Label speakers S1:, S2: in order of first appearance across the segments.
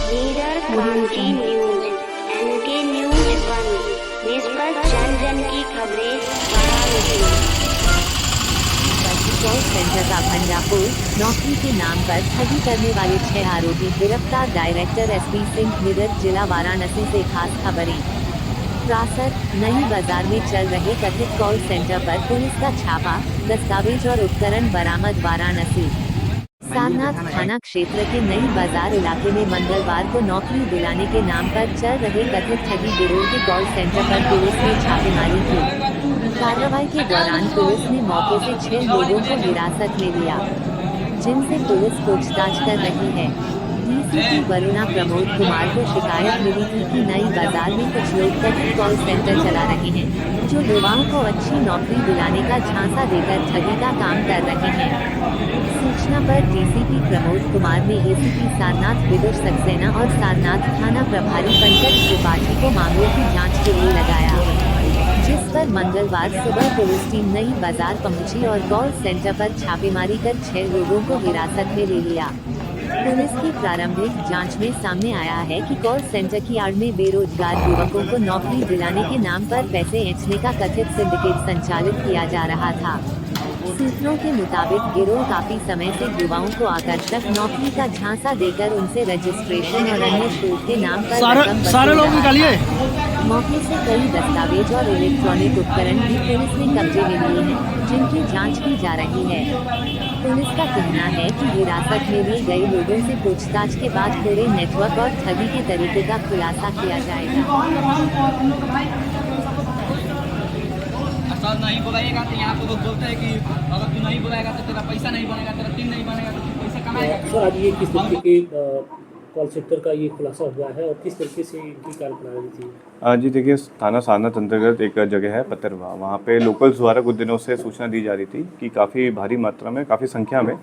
S1: Leader क्रांति news, N K news 1, निष्पक्ष जन जन की खबरें वाराणसी।
S2: कॉल सेंटर का भंडाफोड़, नौकरी के नाम पर ठगी करने वाले 6 आरोपी गिरफ्तार। डायरेक्टर एसपी सिंह निडर, जिला वाराणसी से खास खबरें। प्रासर, नई बाजार में चल रहे कथित कॉल सेंटर पर पुलिस का छापा, दस्तावेज और उपकरण बरामद। वाराणसी सारनाथ थाना क्षेत्र के नई बाजार इलाके में मंगलवार को नौकरी दिलाने के नाम पर चल रहे कथित ठगी गिरोह के कॉल सेंटर पर पुलिस ने छापेमारी की। कार्रवाई के दौरान पुलिस ने मौके से 6 लोगों को हिरासत में लिया, जिनसे पुलिस पूछताछ कर रही है। डीसीपी वरुणा प्रमोद कुमार को शिकायत मिली थी कि नई बाजार में कुछ लोग कथित कॉल सेंटर चला रहे हैं, जो युवाओं को अच्छी नौकरी दिलाने का झांसा देकर ठगी का काम कर रहे हैं। सूचना पर डीसीपी प्रमोद कुमार ने एसीपी सारनाथ विदुर सक्सेना और सारनाथ थाना प्रभारी पंकज त्रिपाठी को मामले की जांच के लिए लगाया, जिस पर मंगलवार सुबह पुलिस टीम नई बाजार पहुंची और कॉल सेंटर पर छापेमारी कर 6 लोगों को हिरासत में ले लिया। पुलिस की प्रारंभिक जांच में सामने आया है कि कॉल सेंटर की आड़ में बेरोजगार युवकों को नौकरी दिलाने के नाम पर पैसे ऐंठने का कथित सिंडिकेट संचालित किया जा रहा था। सूत्रों के मुताबिक गिरोह काफी समय से युवाओं को आकर्षक नौकरी का झांसा देकर उनसे रजिस्ट्रेशन और अन्य शुल्क के नाम पर
S3: सारे लोग निकालिए।
S2: मौके से कई दस्तावेज और इलेक्ट्रॉनिक उपकरण भी पुलिस ने कब्जे में लिए हैं, जिनकी जांच की जा रही है। पुलिस का कहना है कि हिरासत में लिए गए लोगों से पूछताछ के बाद पूरे नेटवर्क और ठगी के तरीके का खुलासा किया जाएगा।
S4: नहीं बुलाएगा तो यहाँ पे लोग बोलते हैं कि अगर तू नहीं बुलाएगा तो तेरा पैसा नहीं बनेगा, तेरा दिन नहीं बनेगा तो तू पैसा कमाएगा।
S3: सर, आज ये किस तरीके के कॉल सेंटर का ये खुलासा हुआ है और किस तरीके से इनकी कार्यप्रणाली थी?
S5: जी देखिए, थाना सारनाथ अंतर्गत एक जगह है पत्थरवा, वहाँ पे लोकल्स द्वारा कुछ दिनों से सूचना दी जा रही थी कि काफ़ी भारी मात्रा में, काफ़ी संख्या में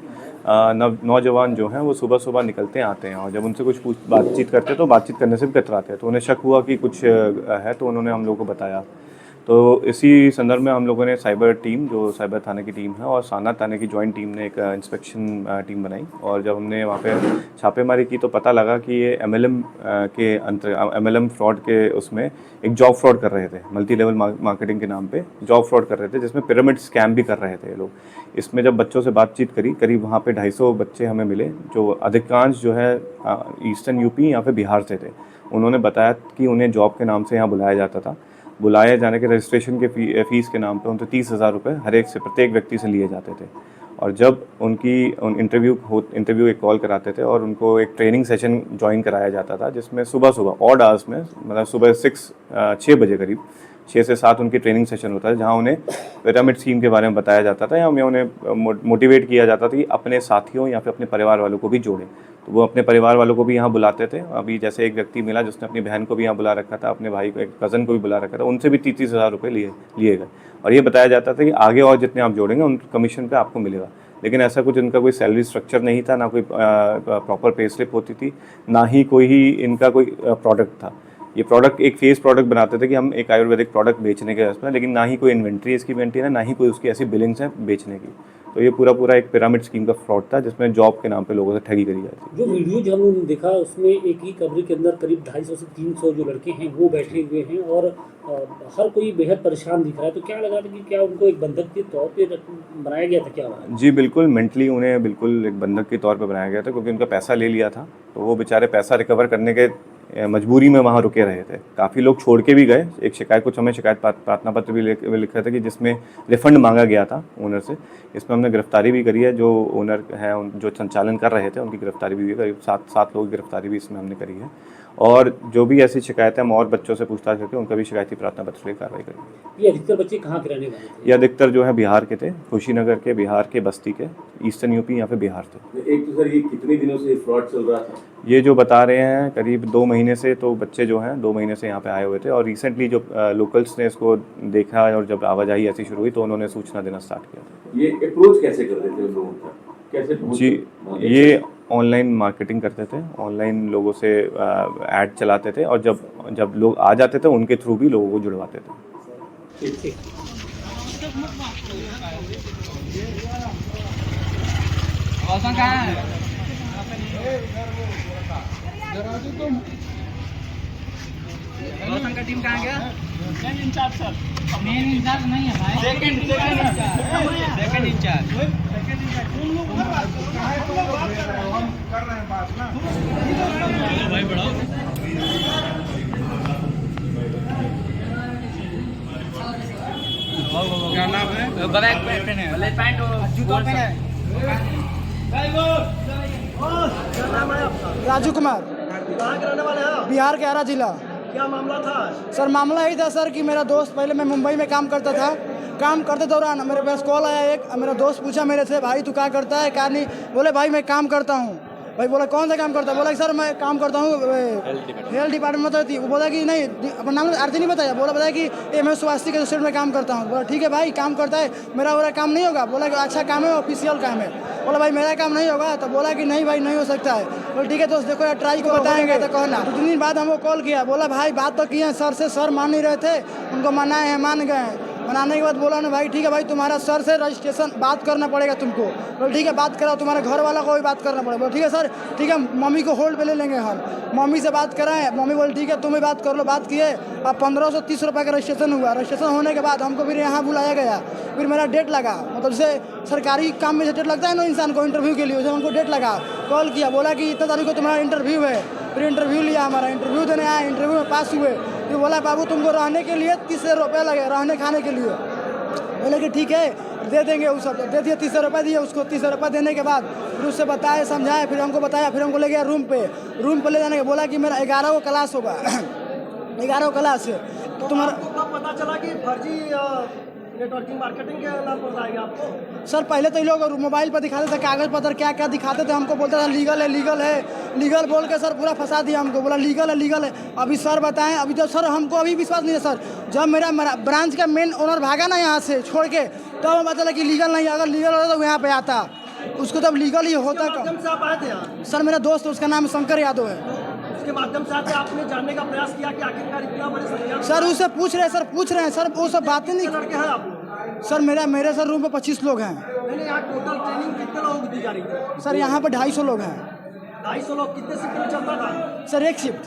S5: नौजवान जो हैं वो सुबह सुबह निकलते आते हैं और जब उनसे कुछ बातचीत करते हैं तो बातचीत करने से भी कतराते हैं। तो उन्हें शक हुआ कि कुछ है, तो उन्होंने हम लोग को बताया। तो इसी संदर्भ में हम लोगों ने साइबर टीम, जो साइबर थाने की टीम है, और सारनाथ थाने की जॉइंट टीम ने एक इंस्पेक्शन टीम बनाई और जब हमने वहाँ पे छापेमारी की तो पता लगा कि ये MLM फ्रॉड के उसमें एक जॉब फ्रॉड कर रहे थे, मल्टी लेवल मार्केटिंग के नाम पे जॉब फ्रॉड कर रहे थे, जिसमें पिरामिड स्कैम भी कर रहे थे ये लोग। इसमें जब बच्चों से बातचीत करी, करीब वहाँ पे 250 बच्चे हमें मिले, जो अधिकांश जो है ईस्टर्न यूपी या फिर बिहार से थे। उन्होंने बताया कि उन्हें जॉब के नाम से यहाँ बुलाया जाता था। बुलाए जाने के रजिस्ट्रेशन के फीस के नाम पे उनसे 30,000 रुपये हर एक से, प्रत्येक व्यक्ति से लिए जाते थे। और जब इंटरव्यू एक कॉल कराते थे और उनको एक ट्रेनिंग सेशन ज्वाइन कराया जाता था, जिसमें सुबह ऑड आवर्स में, मतलब सुबह 6 बजे करीब 6 से 7 उनकी ट्रेनिंग सेशन होता है, जहाँ उन्हें पिरामिड स्कीम के बारे में बताया जाता था या उन्हें मोटिवेट किया जाता था कि अपने साथियों या फिर अपने परिवार वालों को भी जोड़ें। तो वो अपने परिवार वालों को भी यहाँ बुलाते थे। अभी जैसे एक व्यक्ति मिला जिसने अपनी बहन को भी यहाँ बुला रखा था, अपने भाई को, एक कज़न को भी बुला रखा था, उनसे भी 30,000 रुपये लिए गए और ये बताया जाता था कि आगे और जितने आप जोड़ेंगे उन कमीशन पे आपको मिलेगा। लेकिन ऐसा कुछ इनका कोई सैलरी स्ट्रक्चर नहीं था, ना कोई प्रॉपर पे स्लिप होती थी, ना ही इनका कोई प्रोडक्ट था। ये प्रोडक्ट एक फेस प्रोडक्ट बनाते थे कि हम एक आयुर्वेदिक प्रोडक्ट बेचने के उसमें, लेकिन ना ही कोई इन्वेंट्री इसकी मेंटेन है, ना ही कोई उसकी ऐसी बिलिंग्स है बेचने की। तो ये पूरा एक पिरामिड स्कीम का फ्रॉड था, जिसमें जॉब के नाम पे लोगों से ठगी करी जाती है।
S3: जो वीडियो जो हमने देखा उसमें एक ही कमरे के अंदर करीब 250 से 300 जो लड़के हैं वो बैठे हुए हैं और हर कोई बेहद परेशान दिख रहा है। तो क्या लगा था कि क्या उनको एक बंधक के तौर पे बनाया गया था? क्या हुआ?
S5: जी बिल्कुल, मेंटली उन्हें बिल्कुल एक बंधक के तौर पे बनाया गया था, क्योंकि उनका पैसा ले लिया था। तो वो बेचारे पैसा रिकवर करने के मजबूरी में वहाँ रुके रहे थे। काफ़ी लोग छोड़ के भी गए। एक शिकायत, कुछ हमें शिकायत प्रार्थना पत्र भी लिखा था कि जिसमें रिफंड मांगा गया था ओनर से। इसमें हमने गिरफ्तारी भी करी है, जो ओनर हैं, जो संचालन कर रहे थे, उनकी गिरफ्तारी भी हुई है। करीब 7 लोगों की गिरफ्तारी भी इसमें हमने करी है। और जो भी ऐसी शिकायत है, हम और बच्चों से पूछताछ करके उनका भी शिकायती प्रार्थना पत्र की कार्रवाई करेंगे।
S3: ये अधिकतर बच्चे कहाँ के रहने वाले थे?
S5: ये अधिकतर जो है बिहार के थे, खुशीनगर के, बिहार के, बस्ती के, ईस्टर्न यूपी या फिर बिहार थे।
S6: एक तो सर, ये कितने दिनों से फ्रॉड चल रहा था?
S5: ये जो बता रहे हैं करीब 2 महीने से, तो बच्चे जो हैं 2 महीने से यहाँ पे आए हुए थे और रिसेंटली जो लोकल्स ने इसको देखा और जब आवाजाही ऐसी शुरू हुई तो उन्होंने सूचना देना स्टार्ट किया था।
S6: ये अप्रोच कैसे कर रहे थे उन लोगों का? कैसे?
S5: जी, ये ऑनलाइन मार्केटिंग करते थे, ऑनलाइन लोगों से ऐड चलाते थे और जब लोग आ जाते थे उनके थ्रू भी लोगों को जुड़वाते थे।
S3: ठीक।
S4: कहाँ है? रोशन का टीम कहाँ गया? Main in charge sir. Main in charge नहीं है भाई। Second in charge. भाई बढ़ाओ। क्या नाम है? ब्लैक पैंट है। ब्लैक पैंट और जूता पहने है।
S7: राजू कुमार,
S8: कहाँ के रहने वाले हैं?
S7: बिहार के आरा जिला।
S8: क्या मामला था?
S7: सर मामला यही था सर कि मेरा दोस्त, पहले मैं मुंबई में काम करता था, काम करते दौरान मेरे पास कॉल आया एक, मेरा दोस्त पूछा मेरे से, भाई तू क्या करता है क्या नहीं, बोले भाई मैं काम करता हूँ। भाई बोला कौन सा काम करता है? बोला कि सर मैं काम करता हूँ हेल्थ डिपार्टमेंट में। वो बोला कि नहीं अपना नाम आरती नहीं बताया, बताया कि मैं स्वास्थ्य के स्टेट में काम करता हूँ। बोला ठीक है भाई काम करता है, मेरा काम नहीं होगा? बोला कि अच्छा काम है, ऑफिशियल काम है। बोला भाई मेरा काम नहीं होगा, तो बोला कि नहीं भाई नहीं हो सकता है। बोला ठीक है दोस्त देखो यार ट्राई को बताएंगे तो कहना। 2 दिन बाद हमको कॉल किया, बोला भाई बात तो किए हैं सर से, सर मान नहीं रहे थे, उनको मनाए हैं मान गए हैं। बनाने के बाद बोला ना भाई ठीक है भाई तुम्हारा सर से रजिस्ट्रेशन बात करना पड़ेगा तुमको। बोले ठीक है बात कराओ, तुम्हारे घर वाला को भी बात करना पड़ेगा। बोले ठीक है सर ठीक है, मम्मी को होल्ड पे ले लेंगे हम। मम्मी से बात कराएं, मम्मी बोले ठीक है तुम ही बात कर लो। बात किए, अब 1530 रुपये का रजिस्ट्रेशन हुआ। रजिस्ट्रेशन होने के बाद हमको फिर यहाँ बुलाया गया, फिर मेरा डेट लगा, मतलब जैसे सरकारी काम में से डेट लगता है ना इंसान को इंटरव्यू के लिए, जब हमको डेट लगा, कॉल किया, बोला कि इतना तारीख को तुम्हारा इंटरव्यू है। फिर इंटरव्यू लिया, हमारा इंटरव्यू देने आया, इंटरव्यू में पास हुए। फिर बोला बाबू तुमको रहने के लिए 30 रुपये लगे, रहने खाने के लिए। बोले कि ठीक है दे देंगे, उस सब दे दिए, 30 रुपये दिए उसको। 30 रुपये देने के बाद फिर उससे बताया समझाया, फिर हमको बताया, फिर हमको ले गया रूम पे ले जाने के बोला कि मेरा 11 को क्लास होगा 11 को क्लास है तो तुम्हारा।
S8: आपको कब पता चला कि फर्जी नेटवर्किंग मार्केटिंग के नाम पर बताएगा आपको?
S7: सर पहले तो ये लोग मोबाइल पर दिखाते थे कागज पत्र क्या क्या दिखाते थे, हमको बोलता था लीगल है लीगल है, लीगल बोल के सर पूरा फंसा दिया हमको। बोला लीगल है लीगल है। अभी सर बताएं, अभी तो सर हमको अभी विश्वास नहीं है सर। जब मेरा ब्रांच का मेन ओनर भागा ना यहाँ से छोड़ के, तब हमें पता चला कि लीगल नहीं, अगर लीगल होता तो यहाँ पे आता, उसको तब लीगल ही होता।
S8: माध्यम से आप आए थे यहाँ?
S7: सर मेरा दोस्त उसका नाम शंकर यादव है।
S8: उसके माध्यम से आते आपने जानने का प्रयास किया कि आखिरकार इतना बड़ी संख्या में
S7: सर उससे पूछ रहे हैं सर वो सब बातें नहीं।
S8: लड़के हैं आप लोग?
S7: सर मेरे सर रूम पे 25 लोग हैं।
S8: नहीं यहाँ टोटल ट्रेनिंग कितने लोगों को दी जा रही थी?
S7: सर यहाँ पे 250 लोग हैं।
S8: 250 लोग कितने शिफ्ट में चलता था?
S7: सर एक शिफ्ट।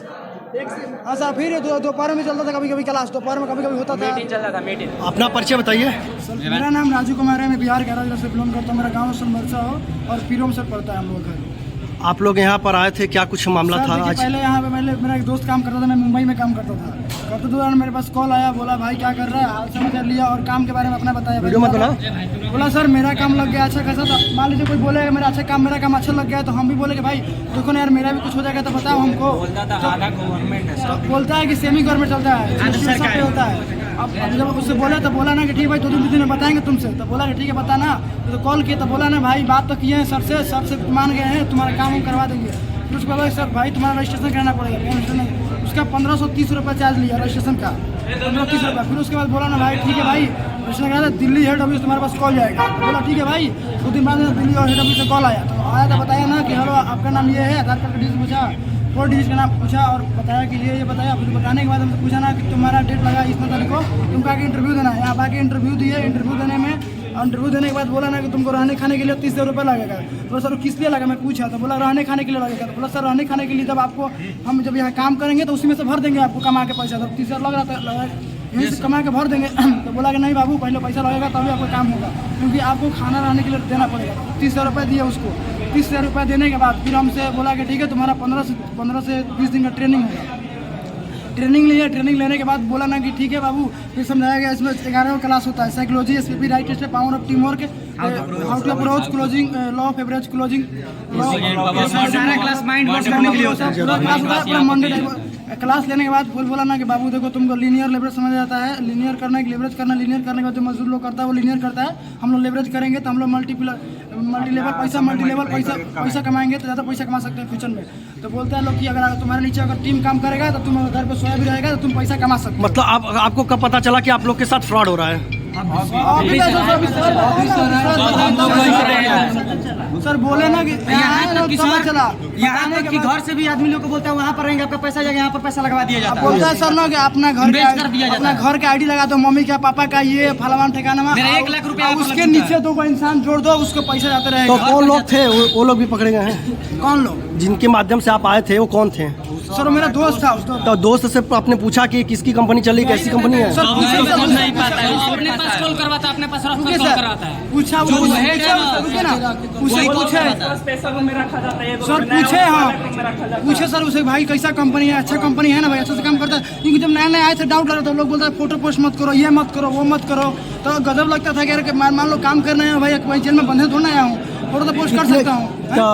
S8: एक शिफ्ट?
S7: हाँ सर, फिर दोपहर में चलता था, कभी कभी क्लास दोपहर में कभी कभी होता था।
S4: मीटिंग चल रहा था मीटिंग।
S8: अपना परिचय बताइए।
S7: सर मेरा नाम राजू कुमार है, मैं बिहार के आरा जिला से बिलोंग करता हूँ। मेरा गाँव सोनमरसा हो और पीरोम से पड़ता है हम लोग घर।
S8: आप लोग यहाँ पर आए थे, क्या कुछ मामला
S7: सर
S8: था
S7: देखिए,
S8: आज?
S7: पहले यहाँ पे मेरा एक दोस्त काम करता था, मैं मुंबई में काम करता था। करते दौरान मेरे पास कॉल आया, बोला भाई क्या कर रहा है, हाल समाचार लिया और काम के बारे में अपना बताया।
S8: वीडियो मत बनाओ।
S7: बोला सर मेरा काम लग गया अच्छा खासा। तो मान लीजिए कोई बोलेगा मेरा काम अच्छा लग गया, तो हम भी बोले कि भाई देखो ना यार मेरा भी कुछ हो जाएगा तो बताओ हमको। बोलता है कि सेमी गवर्नमेंट चलता है होता है। अब जब उससे बोला तो बोला ना कि ठीक भाई 2-3 दिन में बताएंगे तुमसे। तो बोला कि ठीक है बताना। तो कॉल किया तो बोला ना भाई बात तो किए हैं सर से मान गए हैं, तुम्हारा काम हम करवा देंगे। फिर उसके बाद सर भाई तुम्हारा रजिस्ट्रेशन कराना पड़ेगा। उसका 1530 रुपये चार्ज लिया रजिस्ट्रेशन का, 1530 रुपये। फिर उसके बाद बोला ना भाई ठीक है भाई रजिस्ट्रेशन करा, दिल्ली हेड ऑफिस तुम्हारे पास कॉल जाएगा। बोला ठीक है भाई। 2 दिन बाद दिल्ली और हेड ऑफिस से कॉल आया, तो आया तो बताया ना कि हेलो आपका नाम ये है, आधार कार्ड का डिटेल्स पूछा, 4 डिजिट का नाम पूछा और बताया कि ये बताया। फिर बताने के बाद हमसे पूछा ना कि तुम्हारा डेट लगा इतना तारीख को, तुमको आके इंटरव्यू देना है। यहाँ आके इंटरव्यू दिए, इंटरव्यू देने के बाद बोला ना कि तुमको रहने खाने के लिए 30 रुपये लगेगा। तो सर किस लिए लगा, मैं पूछा तो बोला रहने खाने के लिए लगेगा। तो बोला सर रहने खाने के लिए जब आपको हम जब यहाँ काम करेंगे तो उसी में से भर देंगे आपको कमा के पैसा। तो 30 लग रहा था, यहीं से कमा के भर देंगे। तो बोला कि नहीं बाबू पहले पैसा लगेगा तभी आपका काम होगा, क्योंकि आपको खाना रहने के लिए देना पड़ेगा। 30 रुपये दिए उसको। 30 रुपये देने के बाद फिर हमसे बोला कि ठीक है तुम्हारा 15 से 20 दिन का ट्रेनिंग होगा। ट्रेनिंग लिया, ट्रेनिंग लेने के बाद बोला ना कि ठीक है बाबू। फिर समझाया गया इसमें 11 क्लास होता है, psychology, SPP, right test, power of team work, how to approach closing, law of average closing,
S4: सारा क्लास माइंड वॉश करने के लिए होता है।
S7: पूरा क्लास होता है, पूरा मंडे क्लास लेने के बाद बोला ना कि बाबू देखो तुमको लीनियर लेवरेज समझ आता है, लीनियर करना है लेवरेज करना, लीनियर करने के बाद जो मजदूर लोग करता है वो लीनियर करता है, हम लोग लेवरेज करेंगे तो हम लोग मल्टी लेवल पैसा कमाएंगे तो ज़्यादा पैसा कमा सकते हैं फ्यूचर में। तो बोलता है लोग कि अगर तुम्हारे नीचे अगर टीम काम करेगा तो तुम घर पे सोया भी रहेगा तो तुम पैसा कमा सकते हो।
S8: मतलब आपको कब पता चला कि आप लोग के साथ फ्रॉड हो रहा है?
S7: सर बोले ना कि
S4: यहाँ तक कि घर से भी आदमी लोग को बोलता है वहाँ पर रहेंगे आपका पैसा जाएगा, यहाँ पर पैसा लगवा दिया जाता है।
S7: बोलता है सर ना कि अपना घर का आईडी लगा दो, मम्मी का पापा का ये फलावान ठिकाना में
S4: 1 लाख रुपया
S7: उसके नीचे 2 इंसान जोड़ दो, उसको पैसा जाते रहेगा।
S8: तो कौन लोग थे वो लोग भी पकड़े गए हैं?
S7: कौन लोग?
S8: जिनके माध्यम से आप आए थे वो कौन थे?
S7: सर मेरा दोस्त था।
S8: तो दोस्त से आपने पूछा कि किसकी कंपनी चली, कैसी कंपनी है?
S7: सर
S4: नहीं पाता है, वो अपने पास कॉल करवाता है, अपने पास कॉल करवाता है।
S7: पूछा
S4: जो
S7: वो
S4: है
S7: रुके ना
S4: वही कॉल
S7: पूछे
S4: करवाता है।
S7: सर पूछे हाँ पूछे सर उसे भाई कैसा कंपनी है, अच्छा कंपनी है ना भाई, अच्छा से काम करता है। क्योंकि जब नया नया आए थे डाउट लगा तो लोग बोलते हैं फोटो पोस्ट मत करो, ये मत करो, वो मत करो। तो गजब लगता था कि यार मान लो काम करना है भाई जेल में बंधे थोड़ा आया हूँ, फोटो तो पोस्ट कर सकता हूँ।
S8: तो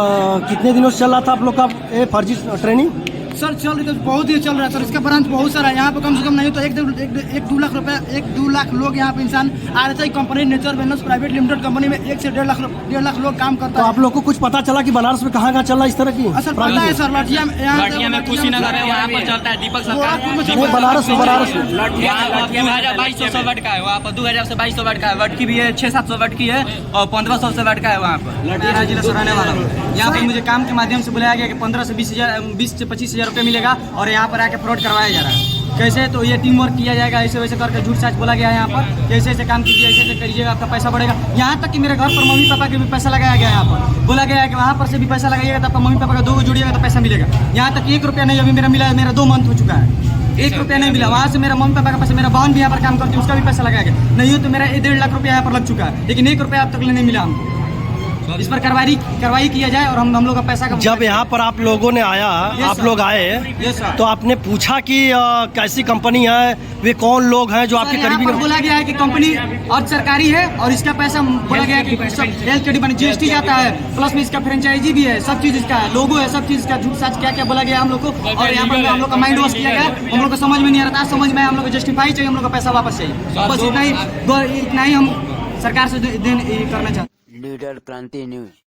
S8: कितने दिनों से चल रहा था आप लोग का ये फर्जी ट्रेनिंग?
S7: सर चल रही तो बहुत ही चल रहा है सर, इसका ब्रांच बहुत सारा है यहाँ पे, कम से कम नहीं तो 1-2 लाख रुपए 1-2 लाख लोग यहाँ पे इंसान आ रहे थे। Company nature wellness private limited company में 1 से 1.5 लाख लोग काम करता
S8: तो
S7: है।
S8: आप लोग को कुछ पता चला कि बनारस में कहाँ चल रहा है इस तरह की?
S7: सर पता है सर, लाठिया
S4: में कुशीनगर है, वहाँ पर चलता है दीपक सरकार।
S8: बनारस में
S4: 2200 वाट का है, वहाँ पर 2000 से 2200 वाट का है। वाट की भी है, 600-700 वाट की है और 1500 से वाट का है वहाँ पर। लड़िया जिला से रहने वाला हूँ। यहाँ पर मुझे काम के माध्यम से बुलाया गया कि 15 से 20 से 25,000 रुपये मिलेगा और यहाँ पर आके फ्रॉड करवाया जा रहा है। कैसे? तो ये टीम वर्क किया जाएगा, ऐसे वैसे करके झूठ साच बोला गया है यहाँ पर, कैसे ऐसे काम कीजिए, ऐसे ऐसे करिएगा, आपका पैसा बढ़ेगा। यहाँ तक कि मेरे घर पर मम्मी पापा के भी पैसा लगाया गया है। यहाँ पर बोला गया है कि वहाँ पर से भी पैसा लगाइएगा तो आपका मम्मी पापा का 2 जोड़िएगा तो पैसा मिलेगा। यहाँ तक 1 रुपया नहीं अभी मेरा मिला है, मेरा 2 मंथ हो चुका है, 1 रुपया नहीं मिला। वहाँ से मेरा मम्मी पापा का पैसा, मेरा बहन भी यहाँ पर काम करती है, उसका भी पैसा लगाया गया। नहीं हो तो मेरा 1.5 लाख रुपया यहाँ पर लग चुका है, लेकिन 1 रुपया अब तक नहीं मिला हमको। इस पर कार्रवाई किया जाए और हम लोग का पैसा का।
S8: जब यहाँ पर आप लोगों ने आया, आप लोग आए तो आपने पूछा कि कैसी कंपनी है, वे कौन लोग हैं जो आपके करीबी?
S4: बोला गया है कि कंपनी और सरकारी है और इसका पैसा बोला गया है कि LTD बनी GST जाता है, प्लस में इसका फ्रेंचाइजी भी है, सब चीज इसका है, लोगो है, सब चीज इसका झूठ सच क्या क्या बोला गया हम लोग को। और यहाँ पर हम लोग का माइंड वॉश किया गया, हम लोग को समझ में नहीं आ रहा था, समझ में हम लोग को जस्टिफाई चाहिए, हम लोग का पैसा वापस चाहिए। बस इतना ही हम सरकार से करना चाहते हैं।
S9: लीडर क्रांति न्यूज।